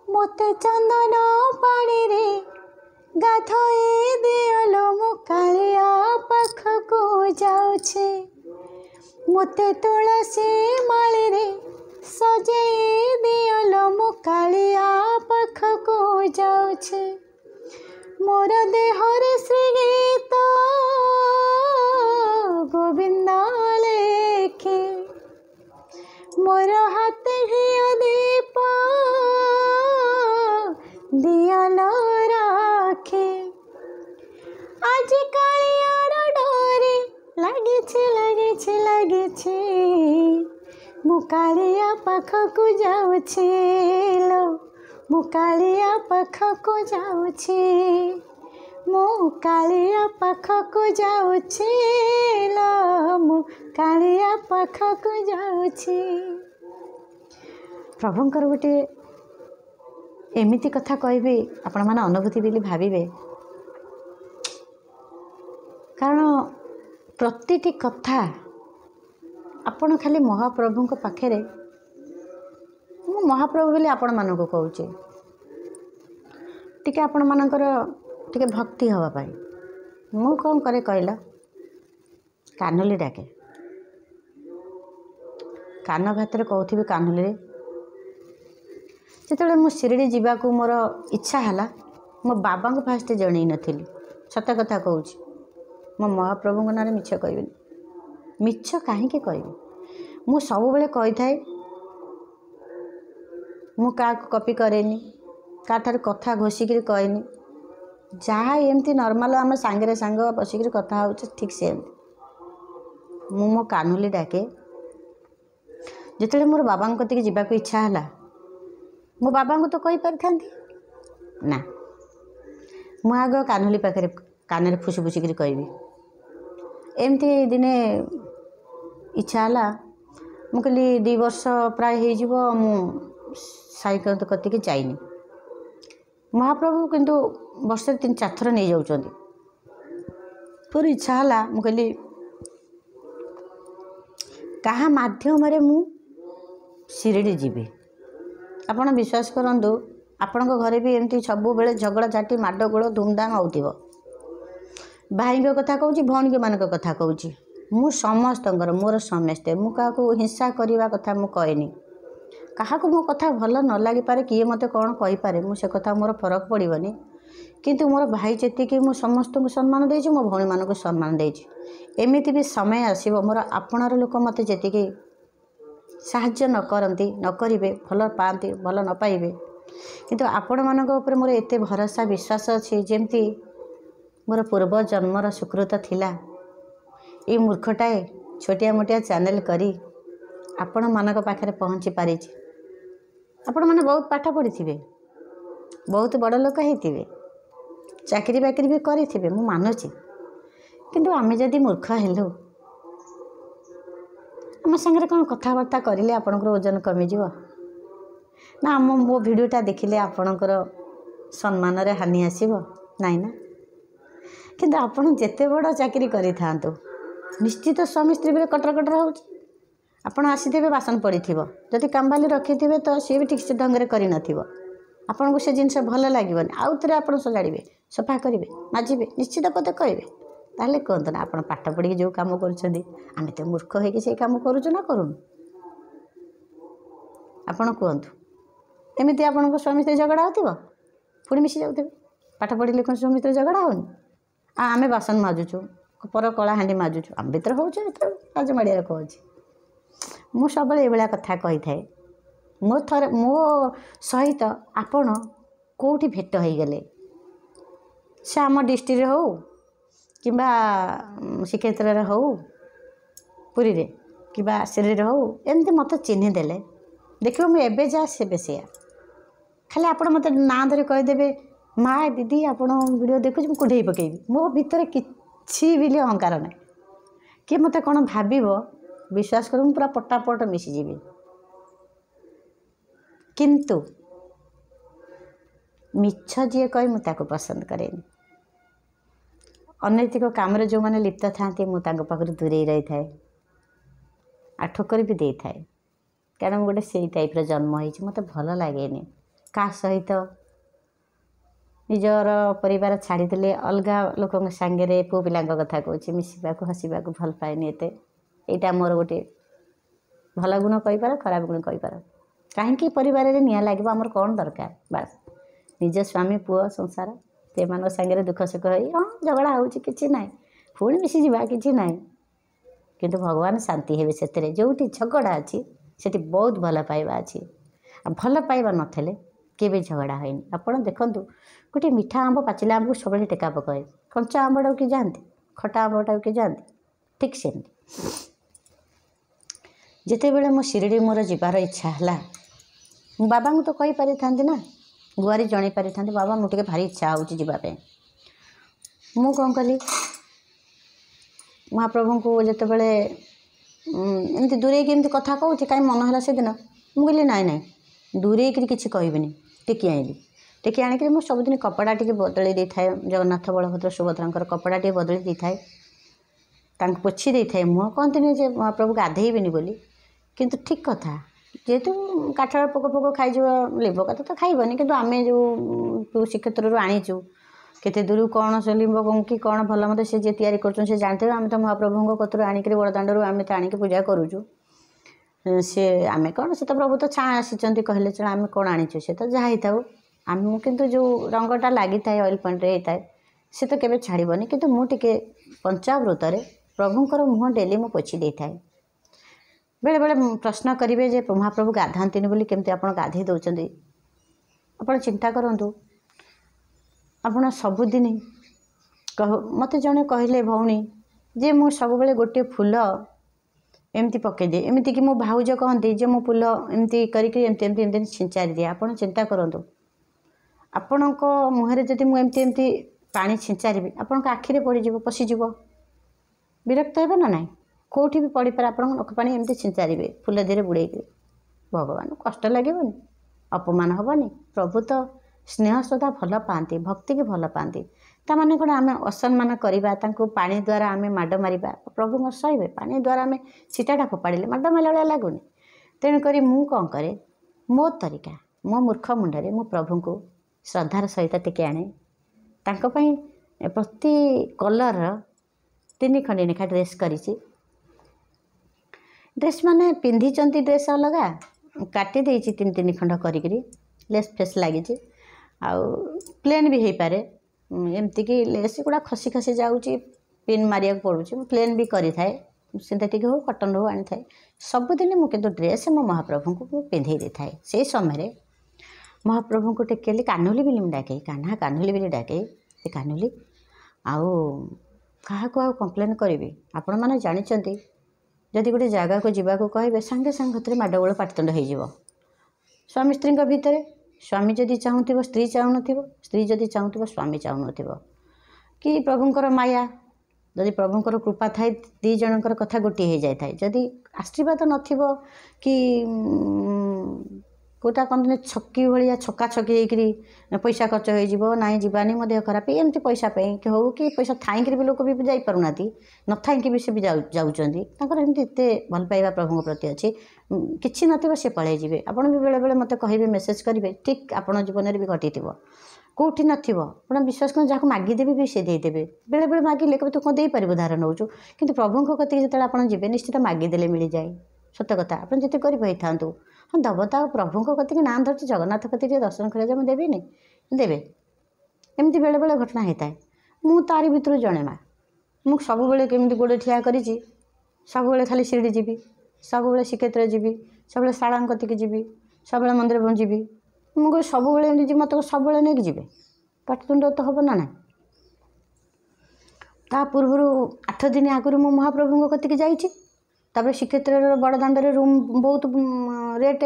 मोते चंदन पानी रे गाधोई दियलो मु कालिया पाखकु जाउछे मोते तुलसी माली रे सजेई दियलो मु कालिया पाखकु जाउछे मोर देहर श्री गीत गोविंद लेखे मोर हाथ घियो दीप दियलो राखे आज कालियार डोरी लागिछे लागिछे लागिछे मु कालिया पाखकु जाउछे लो मु कालिया पाखकु जाउछे मु कालिया पाखकु जाउछे लो मु कालिया पाखकु जाउछे। प्रभुंकर गोटे एमिति कथा कहबे आपण माने अनुभूति बोली भाविबे कारण प्रतिटी कथा आपण खाली महाप्रभु पाखे मु महाप्रभु बोली आपण मानक कहूचे टिके आपण मानकर टिके भक्ति हवा पाई मु कौन करे कहला कानुली डाके कान भातर कहूथी कानुली रे जिते मु शिरडी जावाक मोर इच्छा है मो बाबा को फास्ट जन नी सत कथा कहूँ मो महाप्रभु ना मिछ कहबी मिछ कहीं कहबी मु सब बेले कही थाए मु क्या कॉपी करेनी क्या कथा घोषिक कहनी जहाँ एमती नॉर्मल आम सांगे सांग बसिक कथा हो ठीक से मु मो कानुली डाके जिते मोर बाबा कतिक जावाक इच्छा है मो बाबा को तो कही पारि था ना मु आग कानुली पाखे कान फुसी फुसिक कहबी एमती दिने इच्छा है मु कहली 2 वर्ष प्राय हो मु साइकेल कतिक जाइनी महाप्रभु किंतु वर्ष 3-4 थर नहीं जाऊँ पूरी इच्छा है मु कहली कहा माध्यम रे मु शिरडी जीवी आपण विश्वास करंतु आपण घरे भी एमती सब बेले झगड़ा झाटी माड गोल धूमधाम होतिबो भाई कथा कहूँ भौणी मान कथा कहूँ मु समस्त मोर समस्ते मु क्या हिंसा करने कथा मु कहनी क्या मो कथा भल न लगी पारे किए मत कौन कहीपे मुझे कथा मोर फरक पड़ोनी किंतु मोर भाई जी मु समस्त को सम्मान देछि मो भौणी मान को सम्मान देछि एमिति भी समय आसीबो मोर आपणार लोक मत जी साहाय्य न करती न करेंगे भल पाती भल न पाइबे किंतु आपण मानक ऊपर मोर एते भरोसा विश्वास अच्छी जमती मोर पूर्व जन्मर सुकृत थिला ये मूर्खटाए छोटिया मोटिया चैनल करी आपण मानक पाखे पहुँची पारि आपण मैंने बहुत पाठ पढ़ी थे बहुत बड़ लोक होते चाकरी बाकरी भी करेंगे मु मानुची किंतु आमे जदि मूर्ख हेलु आम सागर कौन कथबार्ता करें आपणकर ओजन कमिज ना आम मो भिडटा देखिले आपणकर सम्मान रे हानि आसब नाई ना किंतु आपण जेते बड़ चाकरी करि थांतु निश्चित स्वामी स्त्री बेले कटर कटर हो आपण आसीथे बासन पड़ी जदि कामबाली रखी तो सी भी ठीक से ढंग से कर आपन को से जिनस भल लगे आउ थे आप सजाड़े सफा करेंगे माजिबे निश्चित पते कहे ताहले कहतु ना आप पाठ पढ़ी जो कम करें तो मूर्ख हो कम करुँ ना करूँ आपड़ कहतु एमती आपण स्वामी स्त्री झगड़ा हो पुणी मिसी जाऊे पाठ पढ़ी कौन स्वामी स्त्री झगड़ा होनी आम बासन माजुचु पर कला हाँ माजुचु आम भर हो राज माड़िया कहूँ मु सब ये कथा कही थाए मो थर मो सहित आपण कौटी भेट हो गले से आम डिस्ट्रिक्ट हो कि श्रीक्षेत्र हो पुरी रे कि शिरडी हो एमती मत चिन्ह देले देखो मुझे एवं जा से बेसिया खाली आप मत ना धरे कहीदेवे माँ दीदी आप वीडियो देखुच मुझे कुढ़े पकेबी मो भितर किसी भी अहंकार ना किए मत कौन भाव विश्वास कर पूरा पटापट मिसीजी किंतु मिछ जी कही मुझे पसंद करेनि अनैतिक काम जो मैंने लिप्त था मुझे दूरे रही थाए आ ठोकर भी दे थाए कारण गोटे से टाइप जन्म हो मत भल लगे କାହା ସହିତ ନିଜର ପରିବାର ଛାଡ଼ିଦେଲେ ଅଲଗା ଲୋକଙ୍କ ସାଙ୍ଗରେ ପୁଅ ପିଲାଙ୍କ କଥା କହୁଛି ମିଶିବାକୁ ହସିବାକୁ ଭଲ ପାଏନି ଏତେ। ଏଇଟା ମୋର ଗୋଟେ ଭଲ ଗୁଣ କହିପାର, ଖରାପ ଗୁଣ କହିପାର। କାହିଁକି ପରିବାରରେ ନିଆଁ ଲାଗିବ, ଆମର କ'ଣ ଦରକାର? ବାସ୍ ନିଜ ସ୍ୱାମୀ ପୁଅ ସଂସାର ସେମାନଙ୍କ ସାଙ୍ଗରେ ଦୁଃଖ ସୁଖ ହେଇ ହଁ ଝଗଡ଼ା ହେଉଛି କିଛି ନାହିଁ, ପୁଣି ମିଶିଯିବା କିଛି ନାହିଁ, କିନ୍ତୁ ଭଗବାନ ଶାନ୍ତି ହେବେ ସେଥିରେ। ଯେଉଁଠି ଝଗଡ଼ା ଅଛି ସେଠି ବହୁତ ଭଲ ପାଇବା ଅଛି। ଆଉ ଭଲ ପାଇବା ନଥିଲେ କେବେ ଝଗଡ଼ା ହୁଏନି। ଆପଣ ଦେଖନ୍ତୁ ଗୋଟେ ମିଠା ଆମ୍ବ ପାଚିଲା ଆମ୍ବକୁ ସବୁବେଳେ ଟେକା ପକାଏ, କଞ୍ଚା ଆମ୍ବଟାକୁ କିଏ ଯାଆନ୍ତି, ଖଟା ଆମ୍ବଟାକୁ କିଏ ଯାଆନ୍ତି? ଠିକ୍ ସେମିତି ଯେତେବେଳେ ମୋ ଶିରିଡ଼ି ମୋର ଯିବାର ଇଚ୍ଛା ହେଲା, ମୁଁ ବାବାଙ୍କୁ ତ କହିପାରିଥାନ୍ତି ନା, ଗୁଆରି ଜଣାଇ ପାରିଥାନ୍ତି, ବାବା ମୁଁ ଟିକେ ଭାରି ଇଚ୍ଛା ହେଉଛି ଯିବା ପାଇଁ। ମୁଁ କ'ଣ କଲି, ମହାପ୍ରଭୁଙ୍କୁ ଯେତେବେଳେ ଏମିତି ଦୂରେଇକି ଏମିତି କଥା କହୁଛି, କାହିଁ ମନ ହେଲା ସେଦିନ ମୁଁ କହିଲି ନାଇଁ ନାଇଁ ଦୂରେଇକିରି କିଛି କହିବିନି, ଟେକି ଆଣିଲି। ଟେକି ଆଣିକିରି ମୁଁ ସବୁଦିନ କପଡ଼ା ଟିକେ ବଦଳେଇ ଦେଇଥାଏ, ଜଗନ୍ନାଥ ବଳଭଦ୍ର ସୁଭଦ୍ରାଙ୍କର କପଡ଼ା ଟିକେ ବଦଳେଇ ଦେଇଥାଏ, ତାଙ୍କୁ ପୋଛି ଦେଇଥାଏ। ମୁହଁ କହନ୍ତିନି ଯେ ମହାପ୍ରଭୁ ଗାଧେଇବିନି ବୋଲି, କିନ୍ତୁ ଠିକ୍ କଥା, ଯେହେତୁ କାଠର ପୋକ ଫୋକ ଖାଇଯିବ, ଲିମ୍ବ କଥା ତ ଖାଇବନି, କିନ୍ତୁ ଆମେ ଯେଉଁ ଶ୍ରୀକ୍ଷେତ୍ରରୁ ଆଣିଛୁ କେତେ ଦୂରରୁ କ'ଣ ସେ ଲିମ୍ବ କି କ'ଣ ଭଲ ମନ୍ଦ ସେ ଯିଏ ତିଆରି କରୁଛନ୍ତି ସେ ଜାଣିଥିବେ। ଆମେ ତ ମହାପ୍ରଭୁଙ୍କ କତରୁ ଆଣିକିରି ବଡ଼ଦାଣ୍ଡରୁ ଆମେ ତ ଆଣିକି ପୂଜା କରୁଛୁ। ସେ ଆମେ କ'ଣ, ସେ ତ ପ୍ରଭୁ ତ ଛାଁ ଆସିଛନ୍ତି କହିଲେ ଚଳେ, ଆମେ କ'ଣ ଆଣିଛୁ, ସେ ତ ଯାହା ହେଇଥାଉ। ଆମକୁ କିନ୍ତୁ ଯେଉଁ ରଙ୍ଗଟା ଲାଗିଥାଏ ଅଏଲ୍ ପଏଣ୍ଟରେ ହେଇଥାଏ ସେ ତ କେବେ ଛାଡ଼ିବନି। କିନ୍ତୁ ମୁଁ ଟିକେ ପଞ୍ଚାବୃତରେ ପ୍ରଭୁଙ୍କର ମୁହଁ ଡେଲି ମୁଁ ପୋଛି ଦେଇଥାଏ। ବେଳେବେଳେ ପ୍ରଶ୍ନ କରିବେ ଯେ ମହାପ୍ରଭୁ ଗାଧାନ୍ତିନି ବୋଲି କେମିତି ଆପଣ ଗାଧେଇ ଦେଉଛନ୍ତି? ଆପଣ ଚିନ୍ତା କରନ୍ତୁ, ଆପଣ ସବୁଦିନ ମୋତେ ଜଣେ କହିଲେ ଭଉଣୀ ଯେ ମୁଁ ସବୁବେଳେ ଗୋଟିଏ ଫୁଲ ଏମିତି ପକାଇଦିଏ, ଏମିତିକି ମୋ ଭାଉଜ କହନ୍ତି ଯେ ମୁଁ ଫୁଲ ଏମିତି କରିକି ଏମିତି ଏମିତି ଏମିତି ଛିଞ୍ଚାରି ଦିଏ। ଆପଣ ଚିନ୍ତା କରନ୍ତୁ, ଆପଣଙ୍କ ମୁହଁରେ ଯଦି ମୁଁ ଏମିତି ଏମିତି ପାଣି ଛିଞ୍ଚାରିବି ଆପଣଙ୍କ ଆଖିରେ ପଡ଼ିଯିବ, ପଶିଯିବ, ବିରକ୍ତ ହେବେ ନା ନାହିଁ? କେଉଁଠି ବି ପଡ଼ିପାରେ, ଆପଣଙ୍କ ନଖ ପାଣି ଏମିତି ଛିଞ୍ଚାରିବେ ଫୁଲ ଦେହରେ ବୁଡ଼େଇକିରି, ଭଗବାନଙ୍କୁ କଷ୍ଟ ଲାଗିବନି, ଅପମାନ ହେବନି? ପ୍ରଭୁ ତ ସ୍ନେହ ଶ୍ରଦ୍ଧା ଭଲ ପାଆନ୍ତି, ଭକ୍ତିକି ଭଲ ପାଆନ୍ତି। ତା'ମାନେ କ'ଣ ଆମେ ଅସମ୍ମାନ କରିବା, ତାଙ୍କୁ ପାଣି ଦ୍ୱାରା ଆମେ ମାଡ଼ ମାରିବା, ପ୍ରଭୁଙ୍କ ସହିବେ? ପାଣି ଦ୍ୱାରା ଆମେ ଛିଟାଟା ଫୋପାଡ଼ିଲେ ମାଡ଼ ମାରିଲା ଭଳିଆ ଲାଗୁନି? ତେଣୁକରି ମୁଁ କ'ଣ କରେ, ମୋ ତରିକା, ମୋ ମୂର୍ଖ ମୁଣ୍ଡରେ ମୁଁ ପ୍ରଭୁଙ୍କୁ ଶ୍ରଦ୍ଧାର ସହିତ ଟିକେ ଆଣେ। ତାଙ୍କ ପାଇଁ ପ୍ରତି କଲର୍ର 3 ଖଣ୍ଡି ଲେଖା ଡ୍ରେସ୍ କରିଛି। ଡ୍ରେସ୍ ମାନେ ପିନ୍ଧିଛନ୍ତି ଡ୍ରେସ୍ ଅଲଗା, କାଟି ଦେଇଛି 3 ଖଣ୍ଡ କରିକିରି, ଲେସ୍ ଫେସ୍ ଲାଗିଛି, ଆଉ ପ୍ଲେନ୍ ବି ହେଇପାରେ, ଏମିତିକି ଲେସ୍ ଗୁଡ଼ା ଖସି ଖସି ଯାଉଛି, ପିନ୍ ମାରିବାକୁ ପଡ଼ୁଛି। ମୁଁ ପ୍ଲେନ୍ ବି କରିଥାଏ, ସିନ୍ଥେଟିକ୍ ହେଉ କଟନ୍ ହେଉ ଆଣିଥାଏ। ସବୁଦିନ ମୁଁ କିନ୍ତୁ ଡ୍ରେସ୍ ମୋ ମହାପ୍ରଭୁଙ୍କୁ ମୁଁ ପିନ୍ଧେଇ ଦେଇଥାଏ। ସେହି ସମୟରେ ମହାପ୍ରଭୁଙ୍କୁ ଟେକେଲି, କାହ୍ନୁଲି ବୋଲି ମୁଁ ଡାକେ, କାହ୍ନା କାହ୍ନୁଲି ବୋଲି ଡାକେ। ସେ କାହ୍ନୁଲି ଆଉ କାହାକୁ ଆଉ କମ୍ପ୍ଲେନ୍ କରିବି? ଆପଣମାନେ ଜାଣିଛନ୍ତି ଯଦି ଗୋଟେ ଜାଗାକୁ ଯିବାକୁ କହିବେ ସାଙ୍ଗେ ସାଙ୍ଗେ ଭିତରେ ମାଡ଼ଗୋଳ ପାଟିତୁଣ୍ଡ ହେଇଯିବ ସ୍ୱାମୀ ସ୍ତ୍ରୀଙ୍କ ଭିତରେ। ସ୍ୱାମୀ ଯଦି ଚାହୁଁଥିବ ସ୍ତ୍ରୀ ଚାହୁଁନଥିବ, ସ୍ତ୍ରୀ ଯଦି ଚାହୁଁଥିବ ସ୍ୱାମୀ ଚାହୁଁନଥିବ। କି ପ୍ରଭୁଙ୍କର ମାୟା, ଯଦି ପ୍ରଭୁଙ୍କର କୃପା ଥାଏ 2 ଜଣଙ୍କର କଥା ଗୋଟିଏ ହେଇଯାଇଥାଏ। ଯଦି ଆଶୀର୍ବାଦ ନଥିବ କି କେଉଁଟା କହନ୍ତିନି ଛକି ଭଳିଆ ଛକାଛକି ହେଇକିରି ପଇସା ଖର୍ଚ୍ଚ ହେଇଯିବ, ନାଇଁ ଯିବାନି ମୋ ଦେହ ଖରାପ, ଏମିତି ପଇସା ପାଇଁ ହେଉ କି ପଇସା ଥାଇକିରି ବି ଲୋକ ବି ଯାଇପାରୁନାହାନ୍ତି, ନଥାଇକି ବି ସେ ବି ଯାଉଛନ୍ତି। ତାଙ୍କର ଏମିତି ଏତେ ଭଲ ପାଇବା ପ୍ରଭୁଙ୍କ ପ୍ରତି ଅଛି, କିଛି ନଥିବ ସେ ପଳାଇ ଯିବେ। ଆପଣ ବି ବେଳେବେଳେ ମୋତେ କହିବେ, ମେସେଜ୍ କରିବେ, ଠିକ୍ ଆପଣ ଜୀବନରେ ବି ଘଟିଥିବ। କେଉଁଠି ନଥିବ ଆପଣ ବିଶ୍ୱାସ କରନ୍ତୁ, ଯାହାକୁ ମାଗିଦେବେ ବି ସେ ଦେଇଦେବେ। ବେଳେବେଳେ ମାଗିଲେ କେବେ ତୁ କ'ଣ ଦେଇପାରିବୁ, ଧାର ନେଉଛୁ, କିନ୍ତୁ ପ୍ରଭୁଙ୍କ କତିକି ଯେତେବେଳେ ଆପଣ ଯିବେ ନିଶ୍ଚିତ ମାଗିଦେଲେ ମିଳିଯାଏ। ସତ କଥା, ଆପଣ ଯେତେ କରିବ ହେଇଥାନ୍ତୁ, ହଁ ଦେବ ତ। ଆଉ ପ୍ରଭୁଙ୍କ କତିକି ନାଁ ଧରିଛି, ଜଗନ୍ନାଥ କତିକି ଦର୍ଶନ କରିବା ମୁଁ ଦେବିନି, ଦେବେ। ଏମିତି ବେଳେବେଳେ ଘଟଣା ହେଇଥାଏ। ମୁଁ ତାରି ଭିତରୁ ଜଣେ ମା। ମୁଁ ସବୁବେଳେ କେମିତି ଗୋଡ଼ ଠିଆ କରିଛି, ସବୁବେଳେ ଖାଲି ଶିରିଡ଼ି ଯିବି, ସବୁବେଳେ ଶ୍ରୀକ୍ଷେତ୍ର ଯିବି, ସବୁବେଳେ ଶାଳାଙ୍କ କତିକି ଯିବି, ସବୁବେଳେ ମନ୍ଦିର ଯିବି। ମୁଁ କହିବି ସବୁବେଳେ ଏମିତି ଯିବି, ମୋତେ ସବୁବେଳେ ନେଇକି ଯିବେ, ପାଟିତୁଣ୍ଡ ତ ହେବ ନା ନାହିଁ? ତା ପୂର୍ବରୁ 8 ଦିନ ଆଗରୁ ମୁଁ ମହାପ୍ରଭୁଙ୍କ କତିକି ଯାଇଛି। ତାପରେ ଶ୍ରୀକ୍ଷେତ୍ରର ବଡ଼ଦାଣ୍ଡରେ ରୁମ୍ ବହୁତ ରେଟ୍,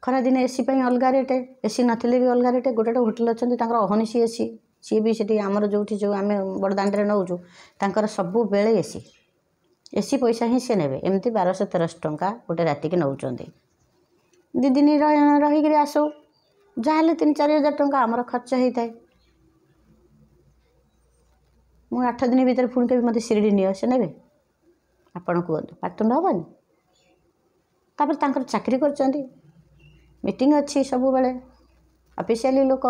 ଖରାଦିନେ ଏସି ପାଇଁ ଅଲଗା ରେଟ୍, ଏସି ନଥିଲେ ବି ଅଲଗା ରେଟ୍। ଗୋଟେ ହୋଟେଲ୍ ଅଛନ୍ତି ତାଙ୍କର ଅହନିଶି ଏସି, ସିଏ ବି ସେଠି ଆମର ଯେଉଁଠି ଆମେ ବଡ଼ଦାଣ୍ଡରେ ନେଉଛୁ ତାଙ୍କର ସବୁବେଳେ ଏସି ପଇସା ହିଁ ସେ ନେବେ। ଏମିତି 1200-1300 ଟଙ୍କା ଗୋଟେ ରାତିକି ନେଉଛନ୍ତି। 2 ଦିନ ରହିକିରି ଆସୁ, ଯାହାହେଲେ 3-4 ହଜାର ଟଙ୍କା ଆମର ଖର୍ଚ୍ଚ ହେଇଥାଏ। ମୁଁ 8 ଦିନ ଭିତରେ ପୁଣି କେବେ ମୋତେ ଶିରିଡ଼ି ନିଅ, ସେ ନେବେ? ଆପଣ କୁହନ୍ତୁ, ପାଟିତୁଣ୍ଡ ହେବନି? ତାପରେ ତାଙ୍କର ଚାକିରି କରିଛନ୍ତି, ମିଟିଂ ଅଛି ସବୁବେଳେ, ଅଫିସିଆଲି ଲୋକ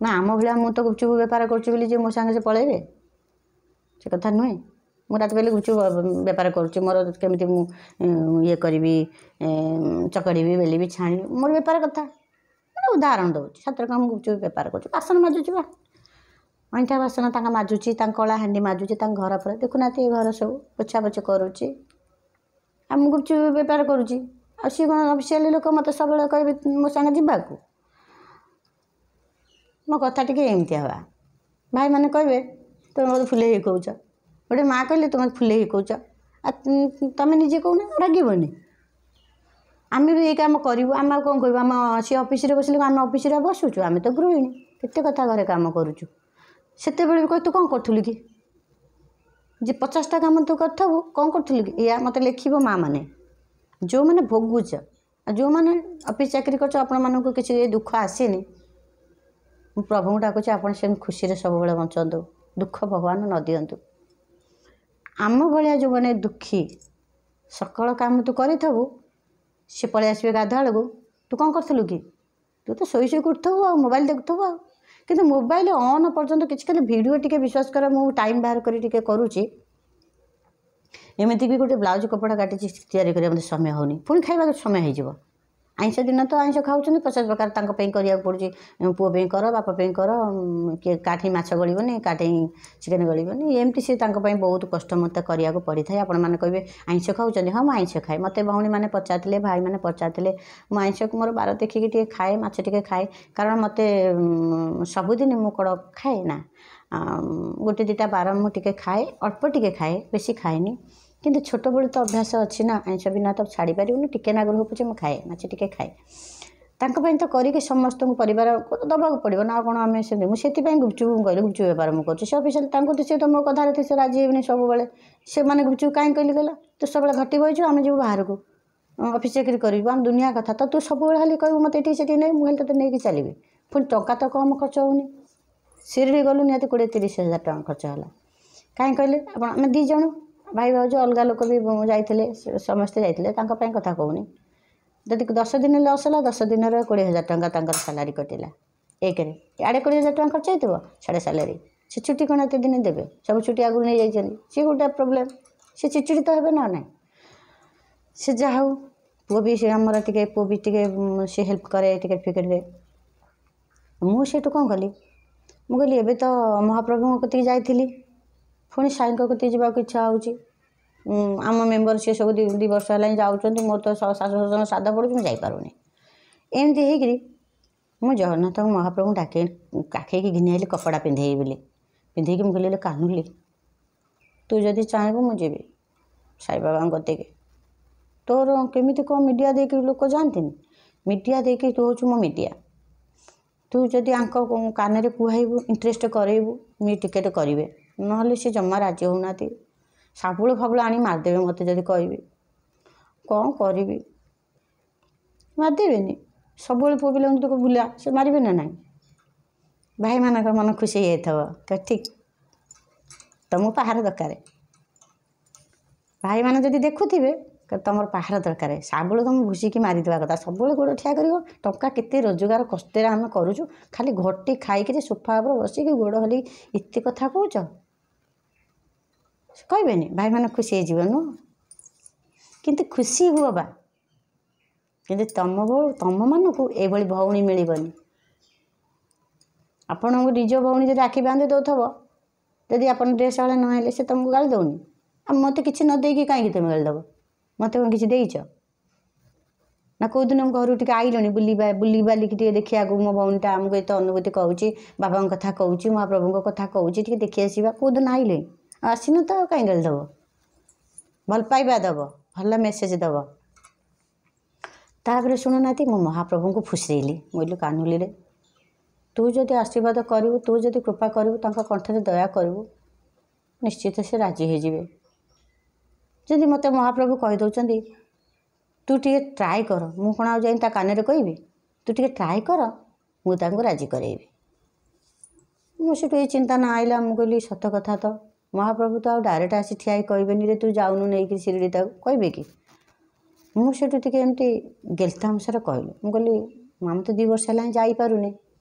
ନା ଆମ ଭଳିଆ ମୁଁ ତ ଗୁପଚୁପ ବେପାର କରୁଛି ବୋଲି ଯେ ମୋ ସାଙ୍ଗେ ସେ ପଳେଇବେ, ସେ କଥା ନୁହେଁ। ମୁଁ ରାତି ପାଇଲେ ଗୁପଚୁପ ବେପାର କରୁଛି, ମୋର କେମିତି ମୁଁ ଇଏ କରିବି, ଚକଡ଼ିବି, ବେଲିବି, ଛାଣିବି, ମୋର ବେପାର କଥା ମାନେ ଉଦାହରଣ ଦେଉଛି। ସତରେ କ'ଣ ମୁଁ ଗୁପଚୁପ ବେପାର କରୁଛି? ବାସନ ମାଜୁଛି ବା, ଅଇଁଠା ବାସନ ତାଙ୍କ ମାଜୁଛି, ତାଙ୍କ କଳା ହାଣ୍ଡି ମାଜୁଛି, ତାଙ୍କ ଘର ପରେ ଦେଖୁନାହାନ୍ତି ଏ ଘର ସବୁ ପୋଛାପୋଛି କରୁଛି, ଆଉ ମୁଁ ଗୁପଚୁପ ବେପାର କରୁଛି। ଆଉ ସିଏ କ'ଣ ଅଫିସିଆଲି ଲୋକ ମୋତେ ସବୁବେଳେ କହିବେ ମୋ ସାଙ୍ଗେ ଯିବାକୁ? ମୋ କଥା ଟିକେ ଏମିତି ହେବା। ଭାଇମାନେ କହିବେ ତୁମେ ମୋତେ ଫୁଲେଇ ହେଇ କହୁଛ, ଗୋଟେ ମାଆ କହିଲେ ତୁମେ ଫୁଲେଇ ହେଇ କହୁଛ, ଆଉ ତୁମେ ନିଜେ କହୁନ ରାଗିବନି? ଆମେ ବି ଏଇ କାମ କରିବୁ, ଆମେ ଆଉ କ'ଣ କହିବୁ? ଆମ ସିଏ ଅଫିସରେ ବସିଲେ ଆମେ ଅଫିସରେ ବସୁଛୁ, ଆମେ ତ ଗୃହିଣୀ, କେତେ କଥା ଘରେ କାମ କରୁଛୁ। ସେତେବେଳେ ବି କହି ତୁ କ'ଣ କରୁଥିଲୁ କି? ଯେ 50ଟା କାମ ତୁ କରିଥିବୁ, କ'ଣ କରୁଥିଲୁ କି? ଏଇଆ ମୋତେ ଲେଖିବ ମାଆ ମାନେ, ଯେଉଁମାନେ ଭୋଗୁଛ, ଆଉ ଯେଉଁମାନେ ଅଫିସ ଚାକିରି କରୁଛ, ଆପଣମାନଙ୍କୁ କିଛି ଦୁଃଖ ଆସିନି, ମୁଁ ପ୍ରଭୁଙ୍କୁ ଡାକୁଛି ଆପଣ ସେମିତି ଖୁସିରେ ସବୁବେଳେ ବଞ୍ଚନ୍ତୁ, ଦୁଃଖ ଭଗବାନ ନ ଦିଅନ୍ତୁ। ଆମ ଭଳିଆ ଯେଉଁମାନେ ଦୁଃଖୀ, ସକାଳ କାମ ତୁ କରିଥିବୁ, ସେ ପଳେଇ ଆସିବେ ଗାଧୁଆଳକୁ, ତୁ କ'ଣ କରୁଥିଲୁ କି? ତୁ ତ ଶୋଇ ଉଠୁଥିବୁ ଆଉ ମୋବାଇଲ ଦେଖୁଥିବୁ ଆଉ। କିନ୍ତୁ ମୋବାଇଲ ଅନ୍ ପର୍ଯ୍ୟନ୍ତ କିଛି ଖାଲି ଭିଡ଼ିଓ ଟିକେ ବିଶ୍ୱାସ କର, ମୁଁ ଟାଇମ୍ ବାହାର କରି ଟିକେ କରୁଛି। ଏମିତିକି ଗୋଟେ ବ୍ଲାଉଜ୍ କପଡ଼ା କାଟିଛି ତିଆରି କରିବା ମୋତେ ସମୟ ହେଉନି, ପୁଣି ଖାଇବାକୁ ସମୟ ହେଇଯିବ। ଆଇଁଷ ଦିନ ତ ଆଇଁଷ ଖାଉଛନ୍ତି 50 ପ୍ରକାର ତାଙ୍କ ପାଇଁ କରିବାକୁ ପଡ଼ୁଛି, ପୁଅ ପାଇଁ କର, ବାପା ପାଇଁ କର, କିଏ କାଠି ମାଛ ଗଳିବନି, କାଠି ଚିକେନ୍ ଗଳିବନି, ଏମିତି ସେ ତାଙ୍କ ପାଇଁ ବହୁତ କଷ୍ଟ ମୋତେ କରିବାକୁ ପଡ଼ିଥାଏ। ଆପଣମାନେ କହିବେ ଆଇଁଷ ଖାଉଛନ୍ତି? ହଁ ମୁଁ ଆଇଁଷ ଖାଏ। ମୋତେ ଭଉଣୀମାନେ ପଚାରିଥିଲେ, ଭାଇମାନେ ପଚାରିଥିଲେ, ମୁଁ ଆଇଁଷକୁ ମୋର ବାର ଦେଖିକି ଟିକେ ଖାଏ, ମାଛ ଟିକେ ଖାଏ, କାରଣ ମୋତେ ସବୁଦିନ ମୁଁ କ'ଣ ଖାଏ ନା, ଗୋଟେ ଦୁଇଟା ବାର ମୁଁ ଟିକେ ଖାଏ, ଅଳ୍ପ ଟିକେ ଖାଏ, ବେଶୀ ଖାଏନି। କିନ୍ତୁ ଛୋଟବେଳୁ ତ ଅଭ୍ୟାସ ଅଛି ନା, ଆଇଁଷ ବିନା ତ ଛାଡ଼ିପାରିବୁନି, ଟିକେ ନାଗୁରୁ ହଉ ପଛେ ମୁଁ ଖାଏ, ମାଛ ଟିକେ ଖାଏ। ତାଙ୍କ ପାଇଁ ତ କରିକି ସମସ୍ତଙ୍କୁ ପରିବାରକୁ ଦେବାକୁ ପଡ଼ିବ ନା, ଆଉ କ'ଣ ଆମେ ସେମିତି? ମୁଁ ସେଥିପାଇଁ ଗୁପଚୁପ କହିଲି, ଗୁପଚୁପ ବେପାର ମୁଁ କରୁଛି। ସେ ଅଫିସିଆଲି ତାଙ୍କୁ ତ ସେ ତ ମୋ କଥାରେ ସେ ରାଜି ହେବେନି ସବୁବେଳେ। ସେମାନେ ଗୁପଚୁପ କାହିଁକି କହିଲି କହିଲ? ତୁ ସବୁବେଳେ ଘଟି ବଇଛୁ, ଆମେ ଯିବୁ ବାହାରକୁ ଅଫିସ ଚାକିରି କରିବୁ, ଆମ ଦୁନିଆ କଥା ତ ତୁ ସବୁବେଳେ ଖାଲି କହିବୁ ମୋତେ ଏଠିକି ସେଠିକି ନେଇ, ମୁଁ ଖାଲି ତୋତେ ନେଇକି ଚାଲିବି। ପୁଣି ଟଙ୍କା ତ କମ୍ ଖର୍ଚ୍ଚ ହେଉନି। ଶିରିଡ଼ି ଗଲୁ ନିହାତି 20-30 ହଜାର ଟଙ୍କା ଖର୍ଚ୍ଚ ହେଲା। କାହିଁକି କହିଲେ? ଆପଣ ଆମେ 2 ଜଣ ଭାଇ ଭାଉଜ, ଅଲଗା ଲୋକ ବି ଯାଇଥିଲେ, ସମସ୍ତେ ଯାଇଥିଲେ, ତାଙ୍କ ପାଇଁ କଥା କହୁନି। ଯଦି 10 ଦିନ ଲସ୍ ହେଲା, 10 ଦିନରେ 20,000 ଟଙ୍କା ତାଙ୍କର ସାଲାରୀ କଟିଲା। ଏକରେ ଇଆଡ଼େ 20,000 ଟଙ୍କା ଖର୍ଚ୍ଚ ହେଇଥିବ, ସିଆଡ଼େ ସାଲାରୀ। ସେ ଛୁଟି କ'ଣ ଏତେ ଦିନ ଦେବେ? ସବୁ ଛୁଟି ଆଗରୁ ନେଇଯାଇଛନ୍ତି, ସିଏ ଗୋଟେ ପ୍ରୋବ୍ଲେମ୍। ସେ ଚିଚିଡ଼ି ତ ହେବେ ନା ନାହିଁ। ସେ ଯାହା ହଉ, ପୁଅ ବି ସେ ଆମର ଟିକେ, ପୁଅ ବି ଟିକେ ସେ ହେଲ୍ପ କରେ ଟିକେଟ୍ ଫିକେଟ୍ରେ। ମୁଁ ସେଇଠୁ କ'ଣ କଲି, ମୁଁ କହିଲି ଏବେ ତ ମହାପ୍ରଭୁଙ୍କ କତିକି ଯାଇଥିଲି, ପୁଣି ସାଇଙ୍କ କତିକି ଯିବାକୁ ଇଚ୍ଛା ହେଉଛି। ଆମ ମେମ୍ବର ସିଏ ସବୁ 2 ବର୍ଷ ହେଲାଣି ଯାଉଛନ୍ତି, ମୋର ତ ଶାଶୁ ଶ୍ୱଶୁର ଶ୍ରାଦ୍ଧ ପଡ଼ୁଛି, ମୁଁ ଯାଇପାରୁନି। ଏମିତି ହେଇକିରି ମୁଁ ଜଗନ୍ନାଥଙ୍କୁ ମହାପ୍ରଭୁଙ୍କୁ କାଖେଇକି ଘିନି ଆଇଲି କପଡ଼ା ପିନ୍ଧେଇବି ବୋଲି। ପିନ୍ଧେଇକି ମୁଁ କହିଲି କାନୁଲି, ତୁ ଯଦି ଚାହିଁବୁ ମୁଁ ଯିବି ସାଇବାବାଙ୍କ କତିକି। ତୋର କେମିତି କ'ଣ ମିଡ଼ିଆ ଦେଇକି ଲୋକ ଯାଆନ୍ତିନି? ମିଡ଼ିଆ ଦେଇକି ତୁ ହେଉଛୁ ମୋ ମିଡ଼ିଆ। ତୁ ଯଦି ଆଙ୍କ କାନରେ କୁହାଇବୁ, ଇଣ୍ଟରେଷ୍ଟ କରେଇବୁ, ମୁଁ ଟିକେଟ୍ କରିବେ, ନହେଲେ ସେ ଜମା ରାଜି ହେଉନାହାନ୍ତି। ଶାବୁଳ ଫାବୁଳ ଆଣି ମାରିଦେବେ ମୋତେ ଯଦି କହିବି। କ'ଣ କରିବି? ମାରିଦେବେନି? ସବୁବେଳେ ପୁଅ ପିଲାଙ୍କୁ ତ ବୁଲା, ସେ ମାରିବେ ନା ନାହିଁ? ଭାଇମାନଙ୍କ ମନ ଖୁସି ହେଇଯାଇଥିବ, ଠିକ୍ ତମକୁ ପାହାର ଦରକାର। ଭାଇମାନେ ଯଦି ଦେଖୁଥିବେ ତମର ପାହାର ଦରକାର, ଶାବୁଳ ତମେ ଭୁସିକି ମାରିଦେବା କଥା। ସବୁବେଳେ ଗୋଡ଼ ଠିଆ କରିବ, ଟଙ୍କା କେତେ ରୋଜଗାର କଷ୍ଟରେ ଆମେ କରୁଛୁ, ଖାଲି ଘଟି ଖାଇକିରି ସୋଫା ଉପରେ ବସିକି ଗୋଡ଼ ହଲି ଏତେ କଥା କହୁଛ? କହିବେନି? ଭାଇମାନେ ଖୁସି ହେଇଯିବ ନୁହଁ? କିନ୍ତୁ ଖୁସି ହୁଅ ବା, କିନ୍ତୁ ତମମାନଙ୍କୁ ଏଇଭଳି ଭଉଣୀ ମିଳିବନି। ଆପଣଙ୍କୁ ନିଜ ଭଉଣୀ ଯଦି ଆଖି ବାନ୍ଧି ଦେଉଥିବ, ଯଦି ଆପଣ ଡ୍ରେସ୍ ହଳେ ନ ହେଲେ, ସେ ତମକୁ ଗାଳି ଦେଉନି? ଆଉ ମୋତେ କିଛି ନ ଦେଇକି କାହିଁକି ତୁମେ ଗାଳି ଦେବ? ମୋତେ କ'ଣ କିଛି ଦେଇଛ ନା? କେଉଁଦିନ ଘରୁ ଟିକେ ଆଇଲଣି ବୁଲିବାଲିକି ଟିକେ ଦେଖିବାକୁ, ମୋ ଭଉଣୀଟା ଆମକୁ ଏତେ ଅନୁଭୂତି କହୁଛି, ବାବାଙ୍କ କଥା କହୁଛି, ମହାପ୍ରଭୁଙ୍କ କଥା କହୁଛି, ଟିକେ ଦେଖି ଆସିବା, କେଉଁଦିନ ଆଇଲେ? ଆସିନ ତ ଆଉ କାହିଁ ଗାଳି ଦେବ? ଭଲ ପାଇବା ଦେବ, ଭଲ ମେସେଜ୍ ଦେବ। ତାପରେ ଶୁଣୁନାହାନ୍ତି, ମୁଁ ମହାପ୍ରଭୁଙ୍କୁ ଫୁସେଇଲି। ମୁଁ କହିଲି କାନୁଲିରେ, ତୁ ଯଦି ଆଶୀର୍ବାଦ କରିବୁ, ତୁ ଯଦି କୃପା କରିବୁ, ତାଙ୍କ କଣ୍ଠରେ ଦୟା କରିବୁ, ନିଶ୍ଚିତ ସେ ରାଜି ହେଇଯିବେ। ଯଦି ମୋତେ ମହାପ୍ରଭୁ କହିଦେଉଛନ୍ତି ତୁ ଟିକେ ଟ୍ରାଏ କର, ମୁଁ କ'ଣ ଆଉ ଯାଇ ତା କାନରେ କହିବି? ତୁ ଟିକେ ଟ୍ରାଏ କର, ମୁଁ ତାଙ୍କୁ ରାଜି କରେଇବି। ମୁଁ ସେଠୁ ଏଇ ଚିନ୍ତା ନା ଆଇଲା, ମୁଁ କହିଲି ସତ କଥା ତ, ମହାପ୍ରଭୁ ତ ଆଉ ଡାଇରେକ୍ଟ ଆସି ଠିଆ ହେଇ କହିବେନି ରେ ତୁ ଯାଉନୁ ନେଇକି ଶିରିଡ଼ି, ତାକୁ କହିବେ କି? ମୁଁ ସେଠୁ ଟିକେ ଏମିତି ଗେଲତା ଅନୁସାରେ କହିଲି, ମୁଁ କହିଲି ଆମେ ତ 2 ବର୍ଷ ହେଲାଣି ଯାଇପାରୁନି।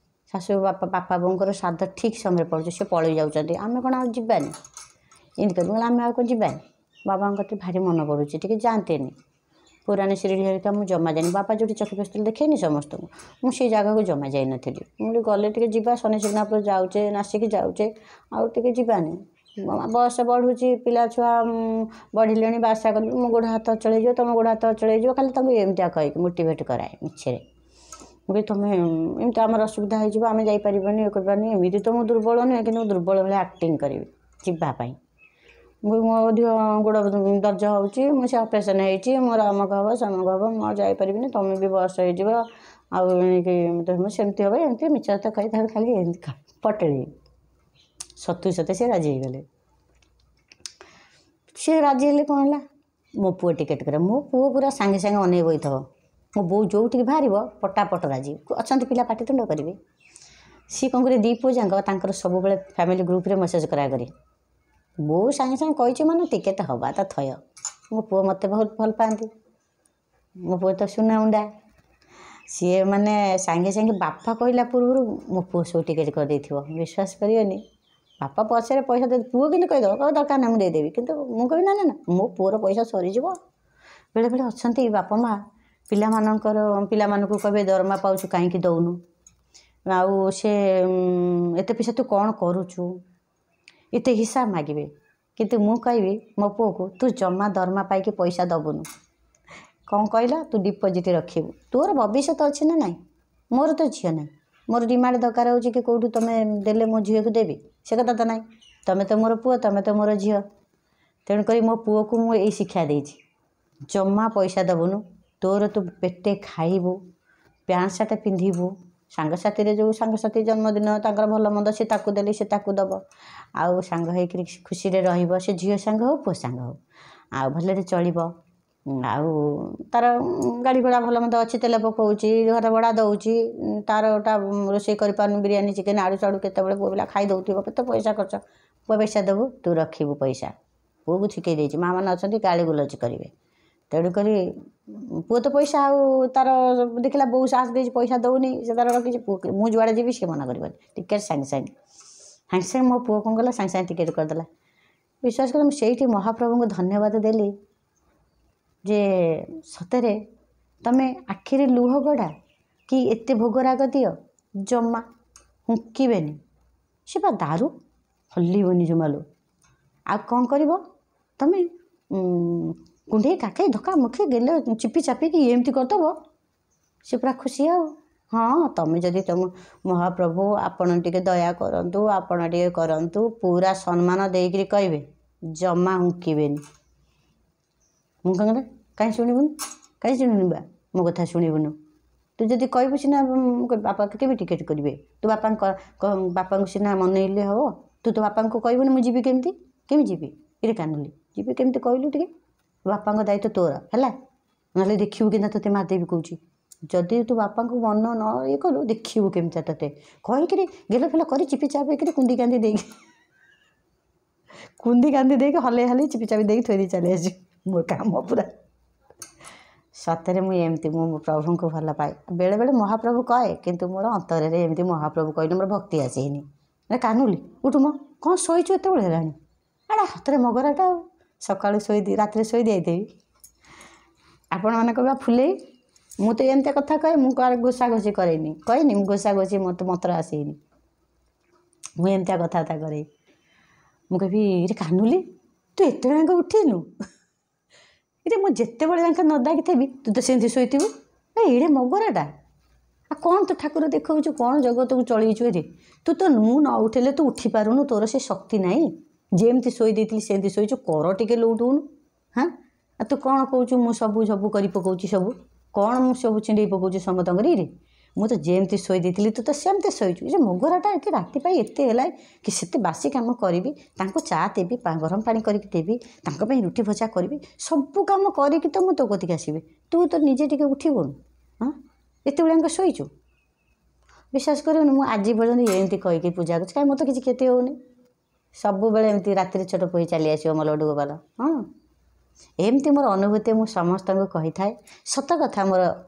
ଶାଶୁ ବାପା ବୋଉଙ୍କର ଶ୍ରାଦ୍ଧ ଠିକ୍ ସମୟରେ ପଡ଼ୁଛି, ସେ ପଳେଇ ଯାଉଛନ୍ତି, ଆମେ କ'ଣ ଆଉ ଯିବାନି? ଏମିତି କରିବୁ ଆମେ ଆଉ କ'ଣ ଯିବାନି? ବାବାଙ୍କ କତିରେ ଭାରି ମନ ପଡ଼ୁଛି, ଟିକେ ଯାଆନ୍ତେନି। ପୁରାଣୀ ଶିରିଡ଼ି ହେରିକା ମୁଁ ଜମା ଯାଇନି। ବାପା ଯେଉଁଠି ଚକି ପେସ୍ତୁଲ ଦେଖେଇନି ସମସ୍ତଙ୍କୁ, ମୁଁ ସେଇ ଜାଗାକୁ ଜମା ଯାଇନଥିଲି। ମୁଁ ଗଲେ ଟିକେ ଯିବା, ଶନି ଶିଗ୍ନାପୁର ଯାଉଛେ, ନାସିକି ଯାଉଛେ, ଆଉ ଟିକେ ଯିବାନି। ବୟସ ବଢ଼ୁଛି, ପିଲା ଛୁଆ ବଢ଼ିଲେଣି, ବାସା କଲି, ମୋ ଗୋଡ଼ ହାତ ଚଳେଇଯିବ, ତୁମ ଗୋଡ଼ ହାତ ଚଳେଇଯିବ, ଖାଲି ତାଙ୍କୁ ଏମିତିଆ କହିକି ମୋଟିଭେଟ୍ କରାଏ ମିଛରେ। ମୁଁ କହିବି ତୁମେ ଏମିତି ଆମର ଅସୁବିଧା ହେଇଯିବ, ଆମେ ଯାଇପାରିବାନି, ଇଏ କରିବାନି। ଏମିତି ତ ମୁଁ ଦୁର୍ବଳ ନୁହେଁ, କିନ୍ତୁ ମୁଁ ଦୁର୍ବଳ ଭଳିଆ ଆକ୍ଟିଂ କରିବି ଯିବା ପାଇଁ। ମୁଁ ମୋ ଅଧିକ ଗୋଡ଼ ଦର୍ଜ ହେଉଛି, ମୁଁ ସେ ଅପରେସନ୍ ହେଇଛି, ମୋର ଅମକ ହେବ ସମକ ହେବ, ମୁଁ ଆଉ ଯାଇପାରିବିନି, ତୁମେ ବି ବୟସ ହେଇଯିବ, ଆଉ ମୁଁ ସେମିତି ହେବ, ଏମିତି ମିଛ କଥା କହି ତାକୁ ଖାଲି ଏମିତି ପଟେଇବି। ସତୁ ସତେ ସେ ରାଜି ହେଇଗଲେ। ସେ ରାଜି ହେଲେ କ'ଣ ହେଲା, ମୋ ପୁଅ ଟିକେଟ୍ କରେ। ମୋ ପୁଅ ପୁରା ସାଙ୍ଗେ ସାଙ୍ଗେ ଅନେଇ ବଇଥିବ। ମୋ ବୋଉ ଯେଉଁଠିକି ବାହାରିବ ପଟାପଟ ରାଜି। ଅଛନ୍ତି ପିଲା ପାଟିତୁଣ୍ଡ କରିବେ, ସିଏ କ'ଣ କରିବେ, 2 ପୁଅ ଯାକ ତାଙ୍କର ସବୁବେଳେ ଫ୍ୟାମିଲି ଗ୍ରୁପ୍ରେ ମେସେଜ୍ କରାକରି। ବୋଉ ସାଙ୍ଗେ ସାଙ୍ଗେ କହିଛି ମାନେ ଟିକେଟ୍ ହେବା ତା ଥୟ। ମୋ ପୁଅ ମୋତେ ବହୁତ ଭଲ ପାଆନ୍ତି, ମୋ ପୁଅ ତ ସୁନା ଉଣ୍ଡା। ସିଏ ମାନେ ସାଙ୍ଗେ ସାଙ୍ଗେ ବାପା କହିଲା ପୂର୍ବରୁ ମୋ ପୁଅ ସବୁ ଟିକେଟ୍ କରିଦେଇଥିବ। ବିଶ୍ୱାସ କରିବନି, ବାପା ପଛରେ ପଇସା ଦେଇ, ପୁଅ କିନ୍ତୁ କହିଦେବ, କହିବ ଦରକାର ନାହିଁ ମୁଁ ଦେଇଦେବି, କିନ୍ତୁ ମୁଁ କହିବି ନା ନା ନା, ମୋ ପୁଅର ପଇସା ସରିଯିବ। ବେଳେବେଳେ ଅଛନ୍ତି ବାପା ମା' ପିଲାମାନଙ୍କୁ କହିବେ ଦରମା ପାଉଛୁ କାହିଁକି ଦେଉନୁ, ଆଉ ସେ ଏତେ ପଇସା ତୁ କ'ଣ କରୁଛୁ, ଏତେ ହିସାବ ମାଗିବେ। କିନ୍ତୁ ମୁଁ କହିବି ମୋ ପୁଅକୁ, ତୁ ଜମା ଦରମା ପାଇକି ପଇସା ଦେବୁନୁ। କ'ଣ କହିଲା, ତୁ ଡିପୋଜିଟ୍ ରଖିବୁ, ତୋର ଭବିଷ୍ୟତ ଅଛି ନା ନାହିଁ। ମୋର ତ ଝିଅ ନାହିଁ, ମୋର ଡିମାଣ୍ଡ ଦରକାର ହେଉଛି କି କେଉଁଠୁ ତୁମେ ଦେଲେ ମୋ ଝିଅକୁ ଦେବି, ସେ କଥା ତ ନାହିଁ। ତୁମେ ତ ମୋର ପୁଅ, ତୁମେ ତ ମୋର ଝିଅ। ତେଣୁକରି ମୋ ପୁଅକୁ ମୁଁ ଏଇ ଶିକ୍ଷା ଦେଇଛି, ଜମା ପଇସା ଦେବୁନୁ, ତୋର ତୁ ପେଟେ ଖାଇବୁ, ପ୍ୟାଣ୍ଟ ସାର୍ଟ ପିନ୍ଧିବୁ, ସାଙ୍ଗସାଥିରେ ଯେଉଁ ସାଙ୍ଗସାଥି ଜନ୍ମଦିନ ତାଙ୍କର ଭଲ ମନ୍ଦ ସେ ତାକୁ ଦେଲି ସେ ତାକୁ ଦେବ, ଆଉ ସାଙ୍ଗ ହେଇକରି ଖୁସିରେ ରହିବ। ସେ ଝିଅ ସାଙ୍ଗ ହେଉ ପୁଅ ସାଙ୍ଗ ହେଉ, ଆଉ ଭଲରେ ଚଳିବ। ଆଉ ତା'ର ଗାଡ଼ି ଘୋଡ଼ା ଭଲ ମନ୍ଦ ଅଛି, ତେଲ ପକାଉଛି, ଘର ଭଡ଼ା ଦେଉଛି, ତା'ର ଗୋଟା ରୋଷେଇ କରିପାରୁନି, ବିରିୟାନୀ ଚିକେନ୍ ଆଡ଼ୁ ସାଡ଼ୁ କେତେବେଳେ ପୁଅ ପିଲା ଖାଇ ଦେଉଥିବ, କେତେ ପଇସା ଖର୍ଚ୍ଚ। ପୁଅ ପଇସା ଦେବୁ, ତୁ ରଖିବୁ ପଇସା। ପୁଅକୁ ଶିଖେଇ ଦେଇଛି, ମାଆ ମାନେ ଅଛନ୍ତି ଗାଳି ଗୁଲଜ କରିବେ। ତେଣୁକରି ପୁଅ ତ ପଇସା ଆଉ ତା'ର ଦେଖିଲା ବୋଉ ସାହସ ଦେଇଛି ପଇସା ଦେଉନି, ସେ ତା'ର ରଖିଛି। ପୁଅ ମୁଁ ଯୁଆଡ଼େ ଯିବି ସିଏ ମନା କରିବନି, ଟିକେଟ୍ ସାଙ୍ଗେ ସାଙ୍ଗେ ମୋ ପୁଅ କ'ଣ କଲା, ସାଙ୍ଗେ ସାଙ୍ଗେ ଟିକେଟ୍ କରିଦେଲା। ବିଶ୍ୱାସ କର, ମୁଁ ସେଇଠି ମହାପ୍ରଭୁଙ୍କୁ ଧନ୍ୟବାଦ ଦେଲି ଯେ ସତରେ ତୁମେ ଆଖିରେ ଲୁହ ଗଡ଼ା କି ଏତେ ଭୋଗରାଗ ଦିଅ, ଜମା ହୁଙ୍କିବେନି। ସେ ବା ଦାରୁ ହଲିବନି ଜମାଲୁ। ଆଉ କ'ଣ କରିବ ତୁମେ, କୁଣ୍ଡେଇ କାକେଇ ଧକ୍କା ମୁଖି ଗେଲେ ଚିପି ଚାପିକି ଏମିତି କରିଦେବ, ସେ ପୁରା ଖୁସି। ଆଉ ହଁ, ତୁମେ ଯଦି ତୁମ ମହାପ୍ରଭୁ ଆପଣ ଟିକେ ଦୟା କରନ୍ତୁ, ଆପଣ ଟିକେ କରନ୍ତୁ, ପୁରା ସମ୍ମାନ ଦେଇକରି କହିବେ, ଜମା ହୁଙ୍କିବେନି। ମୁଁ କ'ଣ କରେ, କାହିଁ ଶୁଣିବୁନି, କାହିଁ ଶୁଣିବୁନି ବା, ମୋ କଥା ଶୁଣିବୁନୁ। ତୁ ଯଦି କହିବୁ ସିନା, ବାପା କେବେ ଟିକେଟ୍ କରିବେ, ତୁ ବାପାଙ୍କୁ ସିନା ମନେଇଲେ ହେବ। ତୁ ତ ବାପାଙ୍କୁ କହିବୁନି ମୁଁ ଯିବି କେମିତି ଯିବି, ଏରେ କାନ୍ଦୁଲି ଯିବି କେମିତି କହିଲୁ ଟିକେ। ବାପାଙ୍କ ଦାୟିତ୍ୱ ତୋର ହେଲା, ନହେଲେ ଦେଖିବୁ କେମିତି ତୋତେ ମାରିଦେବି କହୁଛି। ଯଦି ତୁ ବାପାଙ୍କୁ ମନ ନ ଇଏ କଲୁ, ଦେଖିବୁ କେମିତି ତୋତେ କହିକିରି ଗେଲ ଫେଲ କରି ଚିପି ଚାପିକିରି କୁନ୍ଦି କାନ୍ଦି ଦେଇକି ହଲେଇ ହଲେଇ ଚିପି ଚାପି ଦେଇକି ଥୋଇ ଦେଇ ଚାଲି ଆସିବି। ମୋ କାମ ପୁରା। ସତରେ ମୁଁ ଏମିତି, ମୁଁ ପ୍ରଭୁଙ୍କୁ ଭଲ ପାଏ। ବେଳେବେଳେ ମହାପ୍ରଭୁ କହେ, କିନ୍ତୁ ମୋର ଅନ୍ତରରେ ଏମିତି ମହାପ୍ରଭୁ କହିଲେ ମୋର ଭକ୍ତି ଆସିନି। କାନୁଲି ଉଠୁ, ମ କ'ଣ ଶୋଇଛୁ ଏତେବେଳେ ହେଲାଣି, ଆଡ଼େ ହାତରେ ମଗରାଟା, ଆଉ ସକାଳୁ ରାତିରେ ଶୋଇ ଦେଇଥିବି। ଆପଣମାନେ କହିବା ଫୁଲେଇ, ମୁଁ ତ ଏମିତିଆ କଥା କହେ, ମୁଁ ଘୋଷାଘୋଷି କରେନି, ମୁଁ ଘୋଷାଘୋଷି ମନ୍ତ୍ର ଆସିନି, ମୁଁ ଏମିତିଆ କଥାବାର୍ତ୍ତା କରେ। ମୁଁ କହିବି, ରେ କାନୁଲି ତୁ ଏତେବେଳେ ଯାକ ଉଠିନୁ, ଏରେ ମୁଁ ଯେତେବେଳେ ଯାକ ନ ଡାକିଥିବି ତୁ ତ ସେମିତି ଶୋଇଥିବୁ, ଏଇଡ଼େ ମଗରାଟା, ଆଉ କ'ଣ ତୁ ଠାକୁର ଦେଖାଉଛୁ, କ'ଣ ଜଗତକୁ ଚଳେଇଛୁ ଏରେ, ତୁ ତ ମୁଁ ନ ଉଠିଲେ ତୁ ଉଠିପାରୁନୁ, ତୋର ସେ ଶକ୍ତି ନାହିଁ, ଯେମିତି ଶୋଇ ଦେଇଥିଲି ସେମିତି ଶୋଇଛୁ, କର ଟିକେ ଲଉଟୁନୁ। ହଁ, ଆଉ ତୁ କ'ଣ କହୁଛୁ, ମୁଁ ସବୁ କରି ପକାଉଛି, ସବୁ କ'ଣ ମୁଁ ସବୁ ଛିଣ୍ଡେଇ ପକାଉଛି ସମସ୍ତଙ୍କର। ରେ ମୁଁ ତ ଯେମିତି ଶୋଇ ଦେଇଥିଲି ତୁ ତ ସେମିତି ଶୋଇଛୁ। ଯେ ମଗରାଟା ଏତେ ରାତି ପାଇଁ ଏତେ ହେଲା କି, ସେତେ ବାସି କାମ କରିବି, ତାଙ୍କୁ ଚା ଦେବି, ଗରମ ପାଣି କରିକି ଦେବି, ତାଙ୍କ ପାଇଁ ରୁଟି ଭଜା କରିବି, ସବୁ କାମ କରିକି ତ ମୁଁ ତୋ କତିକି ଆସିବି, ତୁ ତ ନିଜେ ଟିକେ ଉଠିବୁନୁ। ହଁ, ଏତେବେଳେ ଯାକ ଶୋଇଛୁ। ବିଶ୍ୱାସ କରିବୁନି, ମୁଁ ଆଜି ପର୍ଯ୍ୟନ୍ତ ଏମିତି କହିକି ପୂଜା କରୁଛି, କାହିଁ ମୋତେ କିଛି କ୍ଷତି ହେଉନି। ସବୁବେଳେ ଏମିତି ରାତିରେ ଛୋଟ ପୋଇ ଚାଲି ଆସିବ ମୋ ଲଡ଼ୁ ଗୋପାଳ। ହଁ, ଏମିତି ମୋର ଅନୁଭୂତି ମୁଁ ସମସ୍ତଙ୍କୁ କହିଥାଏ। ସତ କଥା,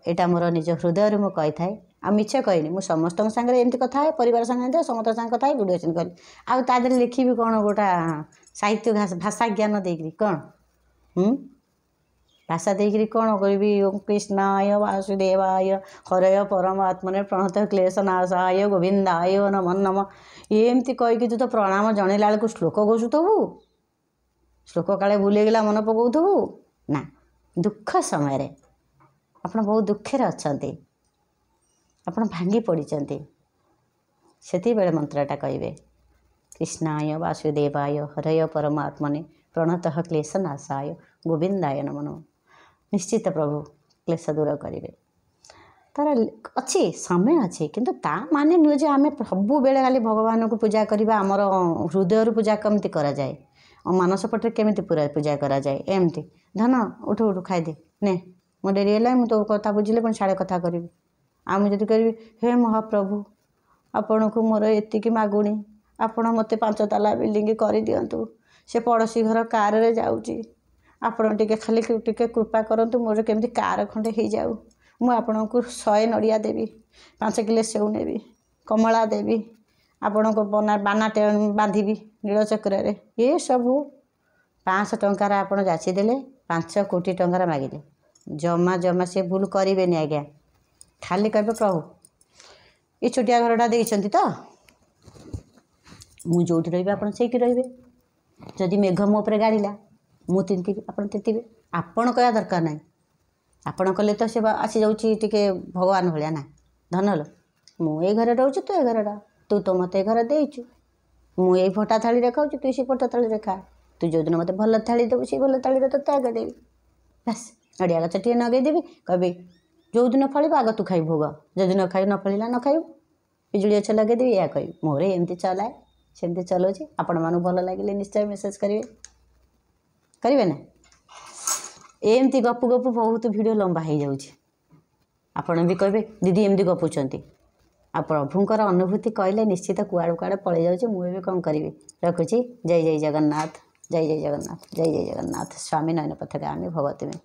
ଏଇଟା ମୋର ନିଜ ହୃଦୟରୁ ମୁଁ କହିଥାଏ। आ मिछ कहनी मु समस्त सागर एमती कथा है परिवार संगे समस्त सागे कथा है वीडियो सेंड करी आउ ता देहरे लिखी कौन गोटा साहित्य भाषा ज्ञान देकरी कौन भाषा देकरी कौन करी ओम कृष्णाय वासुदेवाय हरय परमात्मने प्रणत क्लेशनाशाय गोविंदाय नमो नमः एमती कहीकि तू तो प्रणाम जनइला बेलू श्लोक घोषुथबू श्लोक काले भूलीगला मन पकाउथबू ना दुख समय आप बहुत दुखे अच्छा आप भांगी पड़ते से मंत्रटा कहे कृष्णाय वासुदेवाय हरय परमात्मने प्रणत क्लेशनाशाय गोविंदाय नमो नमः निश्चित प्रभु क्लेश दूर करेंगे तार अच्छी समय अच्छे किंतु ता माने नुहे जे आम सबु बेले खाली भगवान को पूजा करवा आमर हृदय पूजा कमी कराए मानस पटे केमी पूजा कराए एमती धन उठ उठ खाईदे ने मो डेरी है मुझे तो कथा बुझे पुणी साढ़े कथा करी आ मुझे करी हे महाप्रभु आपण को मोर एतिकी मागुणी आपण मत 5 ताला बिल्डिंग कर दिंतु से पड़ोशी घर कार रे जाऊँगी आपण टिके खाली टिके कृपा करंतु मोर केमती कार खंडे हो जाऊ मु आपण को 100 नड़िया देवी 5 किलो सेव नेबी कमला देवी आपण को बाना बांधि नीलचक्र ये सबू 500 टंकार आप जाचिदेले 5 कोटी टंकार मागिले जमा जमा से भूल करें आज्ञा खाली कहे प्रभु ये छोटिया घरटा देते तो मुझे जो रही आप रे जदि मेघ मो उपर गाड़िला मु तिंतिबी आपन तिंतिबे आपन कया दरकार ना आपन कले तो से आसी जाऊँगी टिके भगवान भाया ना धनल मु ये घरे रोचे तू ए घर तू तो मत घर देचु मु ये फटा थाली रे खाऊँ तू से फटा थाली रे खा तू जो दिन मत भल थाली देव से भल थाली तो आगे देवी बस नड़िया गछ टे नगेदेवी कभी जो दिन फल आग तू खाई भोग जो दिन खाई न फलिला न खाइबू पिजुड़ी गछ लगेदेवी या कह मोर एमती चलाए सेमती चलाऊँगी आपण मानू भल लगे निश्चय मेसेज करेंगे ना एमती गपु गपु बहुत वीडियो लंबा हो जाऊँगी आपण भी कहे दीदी एमती गपुंट आ प्रभुंर अनुभूति कहले निश्चित कुआड़ कुआड़े पलि जाऊँगी मुझे कौन करी रखुची जय जय जगन्नाथ जय जय जगन्नाथ जय जय जगन्नाथ स्वामी नयन पथगामी भगवती में।